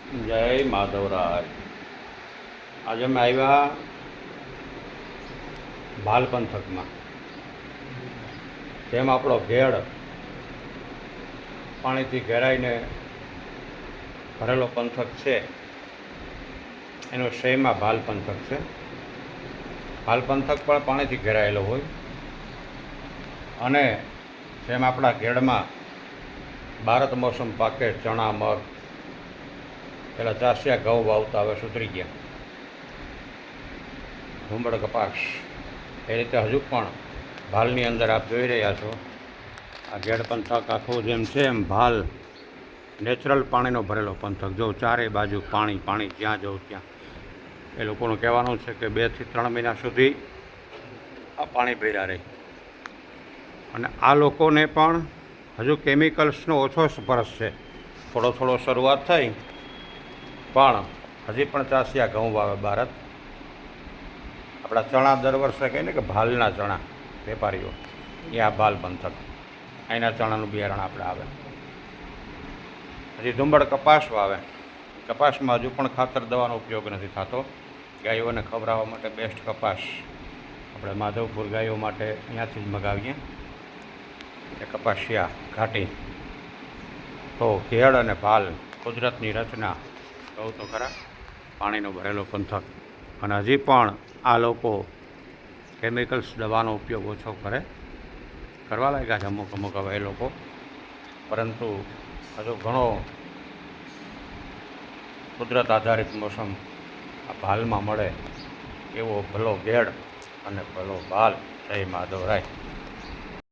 જય માધવરાય. આજે અમે આવ્યા ભાલ પંથકમાં. જેમ આપણો ઘેડ પાણીથી ઘેરાઈને ભરેલો પંથક છે, એનો શેમાં ભાલ પંથક છે. ભાલ પંથક પણ પાણીથી ઘેરાયેલો હોય અને જેમ આપણા ઘેડમાં ભારત મોસમ પાકે, ચણા, મગ, પેલા ચાસિયા ઘઉં વાવતા હવે સુધરી ગયા, ધુંબળ કપાસ, એ રીતે હજુ પણ ભાલની અંદર આપ જોઈ રહ્યા છો આ ઘેડ પંથક આખો જેમ છે એમ ભાલ નેચરલ પાણીનો ભરેલો પંથક. જો ચારે બાજુ પાણી પાણી, જ્યાં જવું ત્યાં. એ લોકોનું કહેવાનું છે કે 2 થી 3 મહિના સુધી આ પાણી ભર્યા રહે અને આ લોકોને પણ હજુ કેમિકલ્સનો ઓછો સ્પર્શ છે. થોડો થોડો શરૂઆત થઈ, પણ હજી પણ ચાસિયા ઘઉં વાવે ભારત. આપણા ચણા દર વર્ષે કહીએ ને કે ભાલના ચણા વેપારીઓ, એ આ ભાલ પંથક, અહીંના ચણાનું બિયારણ આપણે આવે. હજી ધુંબળ કપાસ વાવે. કપાસમાં હજુ પણ ખાતર દવાનો ઉપયોગ નથી થતો. ગાયોને ખવડાવવા માટે બેસ્ટ કપાસ આપણે માધવપુર ગાયો માટે અહીંયાથી જ મગાવીએ, એ કપાસિયા ઘાટી. તો ઘેડ અને ભાલ કુદરતની રચના, કહું તો ખરા, પાણીનો ભરેલો પંથક. અને હજી પણ આ લોકો કેમિકલ્સ દવાનો ઉપયોગ ઓછો કરવા લાગ્યા છે અમુક હવે એ લોકો. પરંતુ હજુ ઘણો કુદરત આધારિત મોસમ આ ભાલમાં મળે એવો ભલો ઘેડ અને ભલો ભાલ. જય માધવરાય.